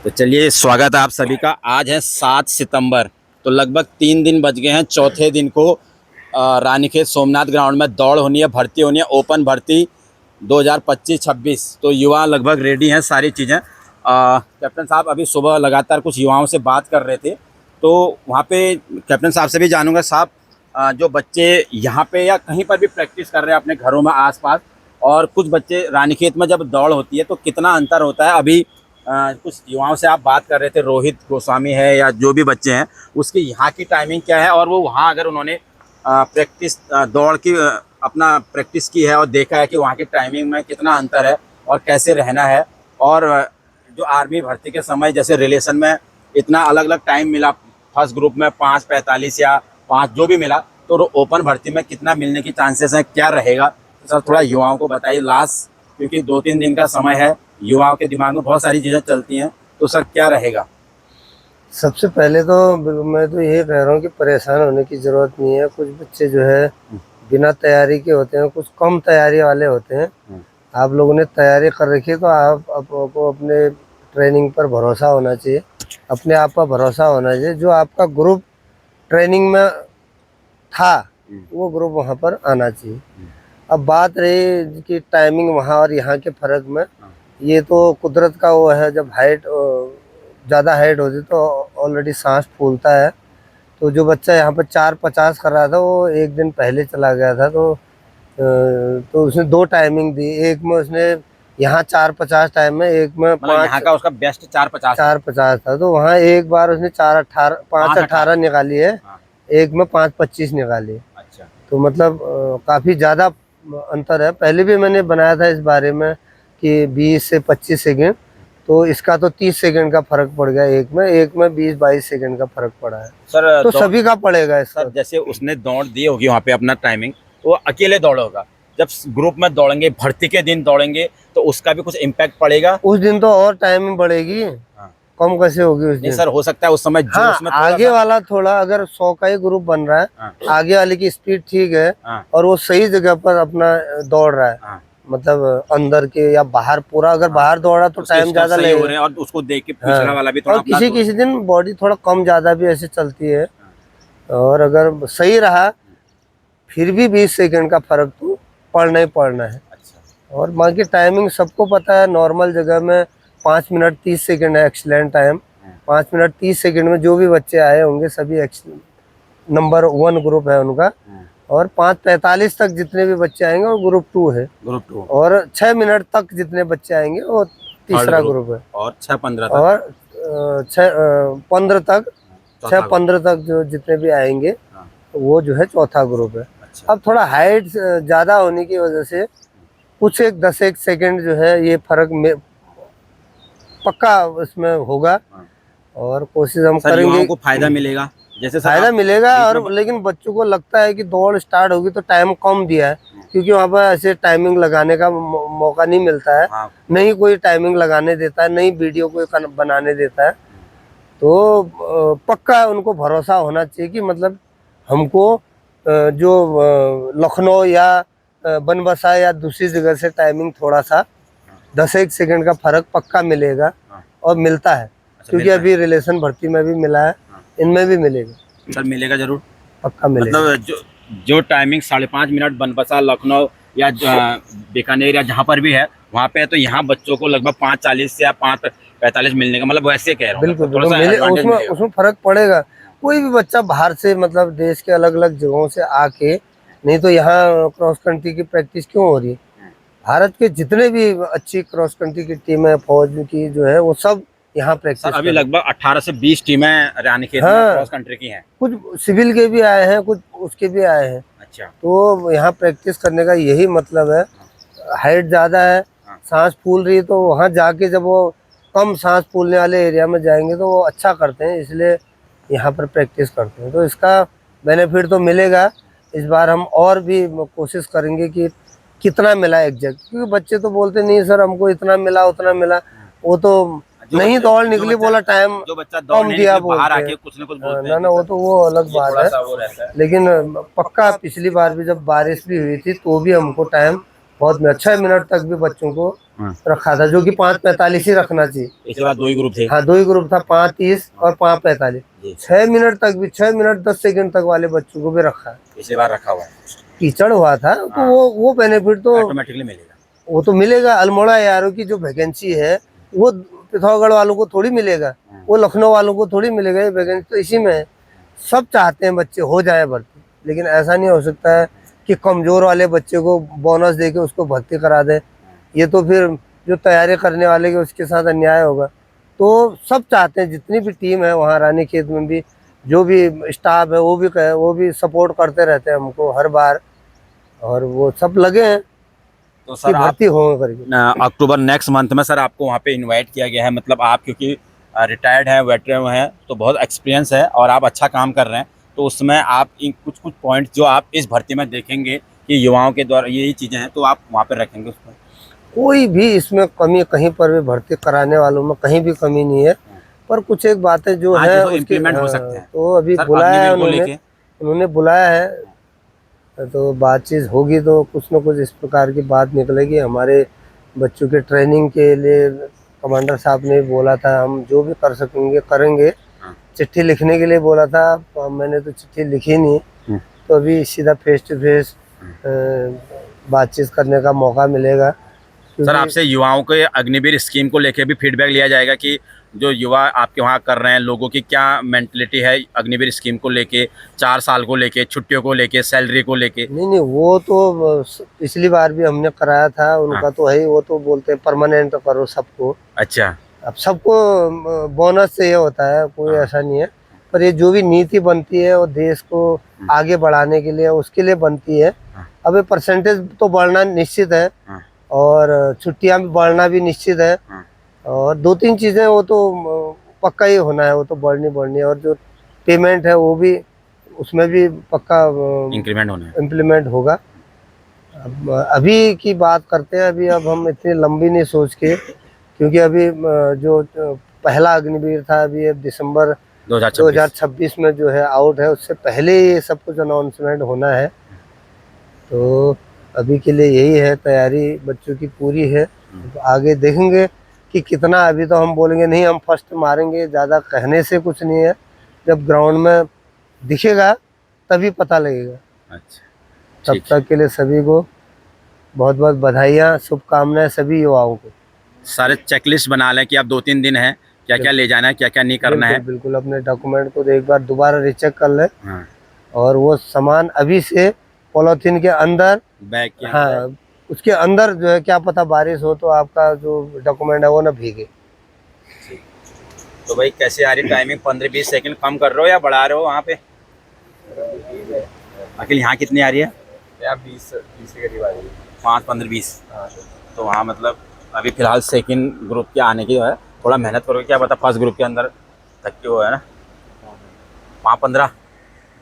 तो चलिए, स्वागत है आप सभी का। आज है 7 सितंबर। तो लगभग 3 दिन बच गए हैं चौथे दिन को। रानीखेत सोमनाथ ग्राउंड में दौड़ होनी है, भर्ती होनी है, ओपन भर्ती 2025-26। तो युवा लगभग रेडी हैं, सारी चीज़ें। कैप्टन साहब अभी सुबह लगातार कुछ युवाओं से बात कर रहे थे, तो वहाँ पे कैप्टन साहब से भी जानूंगा। साहब, जो बच्चे यहाँ पे या कहीं पर भी प्रैक्टिस कर रहे हैं अपने घरों में आसपास, और कुछ बच्चे रानीखेत में जब दौड़ होती है तो कितना अंतर होता है? अभी कुछ युवाओं से आप बात कर रहे थे, रोहित गोस्वामी है या जो भी बच्चे हैं, उसकी यहाँ की टाइमिंग क्या है, और वो वहाँ अगर उन्होंने प्रैक्टिस दौड़ की अपना प्रैक्टिस की है और देखा है कि वहाँ की टाइमिंग में कितना अंतर है और कैसे रहना है। और जो आर्मी भर्ती के समय जैसे रिलेशन में इतना अलग अलग टाइम मिला, फर्स्ट ग्रुप में 5:45 या 5 जो भी मिला, तो ओपन भर्ती में कितना मिलने की चांसेस हैं, क्या रहेगा? तो सर थोड़ा युवाओं को बताइए लास्ट, क्योंकि 2-3 दिन का समय है, युवाओं के दिमाग में बहुत सारी चीज़ें चलती हैं, तो सर क्या रहेगा? सबसे पहले तो मैं तो ये कह रहा हूँ कि परेशान होने की ज़रूरत नहीं है। कुछ बच्चे जो है बिना तैयारी के होते हैं, कुछ कम तैयारी वाले होते हैं। आप लोगों ने तैयारी कर रखी है तो आपको अपने ट्रेनिंग पर भरोसा होना चाहिए, अपने आप पर भरोसा होना चाहिए। जो आपका ग्रुप ट्रेनिंग में था वो ग्रुप वहाँ पर आना चाहिए। अब बात रही कि टाइमिंग वहाँ और यहाँ के फ़र्क में, ये तो कुदरत का वो है। जब हाइट ज़्यादा हाइट होती तो ऑलरेडी सांस फूलता है। तो जो बच्चा यहाँ पर 4:50 कर रहा था वो एक दिन पहले चला गया था, तो उसने 2 टाइमिंग दी। एक में उसने यहाँ 4:50 टाइम में, एक में मतलब यहाँ का उसका बेस्ट 4:50 था। तो वहाँ एक बार उसने 5:18 निकाली है, एक में 5:25 निकाली। अच्छा, तो मतलब काफ़ी ज़्यादा अंतर है। पहले भी मैंने बनाया था इस बारे में कि 20 से 25 सेकंड, तो इसका तो 30 सेकंड का फर्क पड़ गया। एक में 20-22 सेकंड का फर्क पड़ा है सर। तो सभी का पड़ेगा इसका। सर जैसे उसने दौड़ दी होगी वहाँ पे अपना टाइमिंग, वो अकेले दौड़ा होगा। जब ग्रुप में दौड़ेंगे, भर्ती के दिन दौड़ेंगे, तो उसका भी कुछ इम्पैक्ट पड़ेगा? उस दिन तो और टाइमिंग बढ़ेगी। कम कैसे होगी उस दिन? सर हो सकता है उस समय जोश में आगे वाला थोड़ा, अगर 100 का ही ग्रुप बन रहा है, आगे वाले की स्पीड ठीक है और वो सही जगह पर अपना दौड़ रहा है, मतलब अंदर के या बाहर, पूरा अगर बाहर दौड़ा तो टाइम ज्यादा लगेगा और उसको देख के पिछड़ा वाला भी थोड़ा और किसी दिन बॉडी थोड़ा कम ज्यादा भी ऐसे चलती है। और अगर सही रहा फिर भी 20 सेकंड का फर्क तो पड़ना ही पड़ना है। अच्छा। और बाकी टाइमिंग सबको पता है, नॉर्मल जगह में 5 मिनट 30 सेकंड है एक्सीलेंट टाइम। 5 मिनट 30 सेकंड में जो भी बच्चे आए होंगे सभी नंबर 1 ग्रुप है उनका। और 5:45 तक जितने भी बच्चे आएंगे वो ग्रुप 2 है। ग्रुप 2। और 6 मिनट तक जितने बच्चे आएंगे वो तीसरा ग्रुप है। और 6:15 तक, और 6:15 तक 6:15 तक जो जितने भी आएंगे वो जो है चौथा ग्रुप है। अच्छा। अब थोड़ा हाइट ज़्यादा होने की वजह से कुछ 10-1 सेकंड जो है ये फर्क में पक्का उसमें होगा। और कोशिश हम करेंगे, को फायदा मिलेगा। जैसे फायदा मिलेगा। और लेकिन बच्चों को लगता है कि दौड़ स्टार्ट होगी तो टाइम कम दिया है, क्योंकि वहाँ पर ऐसे टाइमिंग लगाने का मौका नहीं मिलता है। नहीं कोई टाइमिंग लगाने देता है, नहीं वीडियो कोई बनाने देता है। तो पक्का उनको भरोसा होना चाहिए कि मतलब हमको जो लखनऊ या बनबसा या दूसरी जगह से टाइमिंग थोड़ा सा 10-1 सेकंड का फर्क पक्का मिलेगा और मिलता है। क्योंकि अभी रिलेशन भर्ती में भी मिला है, इनमें भी मिलेगा। सर मिलेगा जरूर, पक्का मिलेगा। मतलब जो टाइमिंग 5.5 मिनट बनबसा, लखनऊ या बीकानेर या जहाँ पर भी है वहाँ पे है, तो यहाँ बच्चों को लगभग 5:40 या 5:45 मिलने का, मतलब वैसे कह रहा हूँ। बिल्कुल उसमें फर्क पड़ेगा। कोई भी बच्चा बाहर से, मतलब देश के अलग अलग जगहों से आके, नहीं तो यहाँ क्रॉस कंट्री की प्रैक्टिस क्यों हो रही है? भारत के जितने भी अच्छी क्रॉस कंट्री की टीम है, फौज की जो है, वो सब यहाँ प्रैक्टिस। अभी लगभग 18 से 20 टीमें रानीखेत में क्रॉस कंट्री की हैं। कुछ सिविल के भी आए हैं, कुछ उसके भी आए हैं। अच्छा। तो यहाँ प्रैक्टिस करने का यही मतलब है। हाइट ज़्यादा है, सांस फूल रही है, तो वहाँ जाके जब वो कम सांस फूलने वाले एरिया में जाएंगे तो वो अच्छा करते हैं, इसलिए यहाँ पर प्रैक्टिस करते हैं। तो इसका बेनिफिट तो मिलेगा। इस बार हम और भी कोशिश करेंगे कि कितना मिला एग्जैक्ट, क्योंकि बच्चे तो बोलते नहीं सर हमको इतना मिला उतना मिला, वो तो नहीं दौड़ निकली, बोला टाइम कम दिया बोलते हैं ना, वो तो वो अलग बात है। लेकिन पक्का पिछली बार भी जब बारिश भी हुई थी तो भी हमको टाइम बहुत में 6 मिनट तक भी बच्चों को हाँ। रखा था, जो कि 5:45 ही रखना चाहिए। इसके बाद 2 ही ग्रुप थे। हाँ, 2 ही ग्रुप था, 5:30 और 5:45। जी। 6 मिनट तक भी, 6 मिनट 10 सेकंड तक वाले बच्चों को भी रखा है। पिछली बार रखा हुआ है, कीचड़ हुआ था तो हाँ। वो बेनिफिट तो ऑटोमेटिकली मिलेगा। वो तो मिलेगा। अल्मोड़ा एआरओ की जो वैकेंसी है वो पिथौरागढ़ वालों को थोड़ी मिलेगा, वो लखनऊ वालों को थोड़ी मिलेगा। ये वैकेंसी तो इसी में है। सब चाहते हैं बच्चे हो जाए भर्ती, लेकिन ऐसा नहीं हो सकता है कि कमजोर वाले बच्चे को बोनस देके उसको भर्ती करा दे। ये तो फिर जो तैयारी करने वाले के उसके साथ अन्याय होगा। तो सब चाहते हैं, जितनी भी टीम है वहाँ रानीखेत में भी, जो भी स्टाफ है वो भी सपोर्ट करते रहते हैं हमको हर बार, और वो सब लगे हैं तो कि सर आप भर्ती हो करके। अक्टूबर नेक्स्ट मंथ में सर आपको वहाँ पे इनवाइट किया गया है। मतलब आप क्योंकि रिटायर्ड हैं, वेटरन हैं, तो बहुत एक्सपीरियंस है और आप अच्छा काम कर रहे हैं। तो उसमें आप इन कुछ कुछ पॉइंट्स जो आप इस भर्ती में देखेंगे कि युवाओं के द्वारा यही चीज़ें हैं, तो आप वहाँ पे रखेंगे उसमें। कोई भी इसमें कमी कहीं पर भी भर्ती कराने वालों में कहीं भी कमी नहीं है, पर कुछ एक बातें जो हाँ, है जो उसके इम्प्लीमेंट हो सकते हैं। तो अभी सर बुलाया है अग्निवीर को लेके उन्होंने बुलाया है, तो बातचीत होगी तो कुछ न कुछ इस प्रकार की बात निकलेगी। हमारे बच्चों के ट्रेनिंग के लिए कमांडर साहब ने बोला था हम जो भी कर सकेंगे करेंगे। हाँ। चिट्ठी लिखने के लिए बोला था, मैंने तो चिट्ठी लिखी नहीं। तो अभी सीधा फेस टू फेस बातचीत करने का मौका मिलेगा। सर क्योंकि आपसे युवाओं के अग्निवीर स्कीम को लेके भी फीडबैक लिया जाएगा कि जो युवा आपके वहाँ कर रहे हैं, लोगों की क्या मेंटलिटी है अग्निवीर स्कीम को लेके, 4 साल को लेके, छुट्टियों को लेके, सैलरी को लेके। नहीं, वो तो पिछली बार भी हमने कराया था, उनका हाँ। तो है ही। वो तो बोलते हैं परमानेंट करो सबको। अच्छा। अब सबको बोनस से ये होता है, कोई हाँ। ऐसा नहीं है। पर ये जो भी नीति बनती है वो देश को आगे बढ़ाने के लिए, उसके लिए बनती है। हाँ। अब ये परसेंटेज तो बढ़ना निश्चित है, हाँ। और छुट्टियां भी बढ़ना भी निश्चित है, हाँ। और 2-3 चीजें वो तो पक्का ही होना है, वो तो बढ़नी है। और जो पेमेंट है वो भी उसमें भी पक्का इंक्रीमेंट होना है। इम्प्लीमेंट होगा। अब अभी की बात करते हैं। अभी अब हम इतनी लंबी नहीं सोच के, क्योंकि अभी जो पहला अग्निवीर था अभी अब दिसंबर 2026। 2026 में जो है आउट है, उससे पहले ये सब कुछ अनाउंसमेंट होना है। तो अभी के लिए यही है, तैयारी बच्चों की पूरी है। तो आगे देखेंगे कि कितना। अभी तो हम बोलेंगे नहीं हम फर्स्ट मारेंगे, ज़्यादा कहने से कुछ नहीं है। जब ग्राउंड में दिखेगा तभी पता लगेगा। अच्छा, तब ठीक। तक के लिए सभी को बहुत बहुत बधाइयाँ, शुभकामनाएं सभी युवाओं को। सारे चेकलिस्ट बना लें कि आप 2-3 दिन है, क्या क्या ले जाना है, क्या क्या नहीं करना है। बिल्कुल अपने डॉक्यूमेंट को एक बार दोबारा रिचेक कर लें, हाँ। और वो सामान अभी से पॉलीथीन के अंदर, बैग के अंदर। हाँ उसके अंदर जो है, क्या पता बारिश हो तो आपका जो डॉक्यूमेंट है वो ना भीगे। तो भाई कैसे आ रही टाइमिंग? 15-20 सेकंड कम कर रहे हो या बढ़ा रहे हो वहाँ पे? अखिल यहाँ कितनी आ रही है? 20 के करीब आ रही है। 5, 15, 20। हाँ तो वहाँ मतलब अभी फिलहाल सेकंड ग्रुप के आने की जो है थोड़ा मेहनत करोगे, क्या पता फर्स्ट ग्रुप के अंदर तक की वो है ना। 5, 15।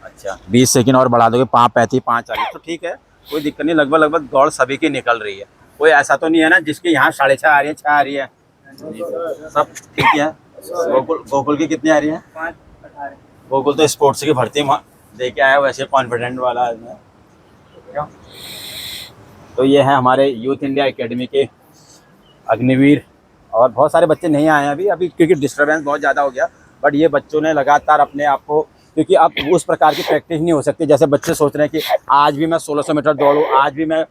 अच्छा 20 सेकंड और बढ़ा दोगे, 5, 35, 5, 40 तो ठीक है, कोई दिक्कत नहीं। लगभग दौड़ सभी की निकल रही है। कोई ऐसा तो नहीं है ना जिसके यहाँ 6:30 आ रही है, 6 आ रही है? सब ठीक है। गोकुल की कितनी आ रही है? 5-18। गोकुल तो स्पोर्ट्स की भर्ती दे के आया, वैसे कॉन्फिडेंट वाला आदमी है। तो ये है हमारे यूथ इंडिया एकेडमी के अग्निवीर, और बहुत सारे बच्चे नहीं आए हैं अभी क्योंकि डिस्टर्बेंस बहुत ज़्यादा हो गया। बट ये बच्चों ने लगातार अपने आप को, क्योंकि अब उस प्रकार की प्रैक्टिस नहीं हो सकती जैसे बच्चे सोच रहे हैं कि आज भी मैं 1600 मीटर दौड़ूँ, आज भी मैं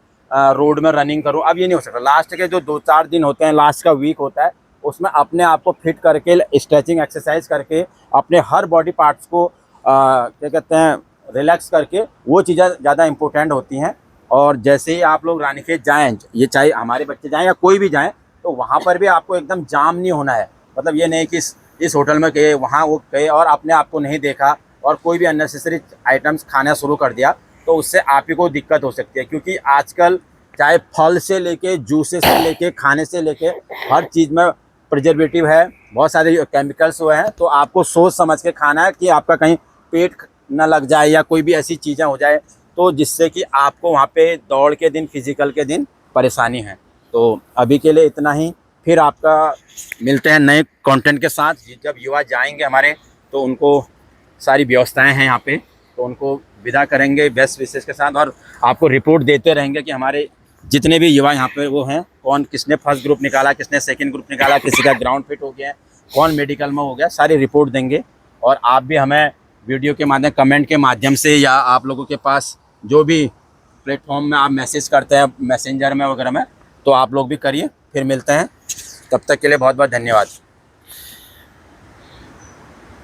रोड में रनिंग करूँ। अब ये नहीं हो सकता। लास्ट के जो 2-4 दिन होते हैं, लास्ट का वीक होता है, उसमें अपने आप को फिट करके, स्ट्रेचिंग एक्सरसाइज करके, अपने हर बॉडी पार्ट्स को क्या कहते हैं रिलैक्स करके, वो चीज़ें ज़्यादा इंपॉर्टेंट होती हैं। और जैसे ही आप लोग रानीखेत जाएँ, ये चाहे हमारे बच्चे जाएँ या कोई भी जाएँ, तो वहाँ पर भी आपको एकदम जाम नहीं होना है। मतलब ये नहीं कि इस होटल में गए, वहाँ वो गए और अपने आप को नहीं देखा और कोई भी अननेसेसरी आइटम्स खाना शुरू कर दिया, तो उससे आप ही को दिक्कत हो सकती है। क्योंकि आजकल चाहे फल से लेके, जूसेस से लेके, खाने से लेके, हर चीज़ में प्रिजर्वेटिव है, बहुत सारे केमिकल्स हुए हैं। तो आपको सोच समझ के खाना है कि आपका कहीं पेट न लग जाए या कोई भी ऐसी चीज़ें हो जाए, तो जिससे कि आपको वहाँ पे दौड़ के दिन, फिजिकल के दिन परेशानी है। तो अभी के लिए इतना ही, फिर आपका मिलते हैं नए कंटेंट के साथ। जब युवा जाएंगे हमारे, तो उनको सारी व्यवस्थाएं हैं यहाँ पे, तो उनको विदा करेंगे बेस्ट विशेष के साथ, और आपको रिपोर्ट देते रहेंगे कि हमारे जितने भी युवा यहाँ पे वो हैं, कौन किसने फर्स्ट ग्रुप निकाला, किसने सेकंड ग्रुप निकाला, किसी का ग्राउंड फिट हो गया है, कौन मेडिकल में हो गया, सारी रिपोर्ट देंगे। और आप भी हमें वीडियो के माध्यम, कमेंट के माध्यम से, या आप लोगों के पास जो भी प्लेटफॉर्म में आप मैसेज करते हैं मैसेंजर में वगैरह में, तो आप लोग भी करिए। फिर मिलते हैं, तब तक के लिए बहुत बहुत धन्यवाद।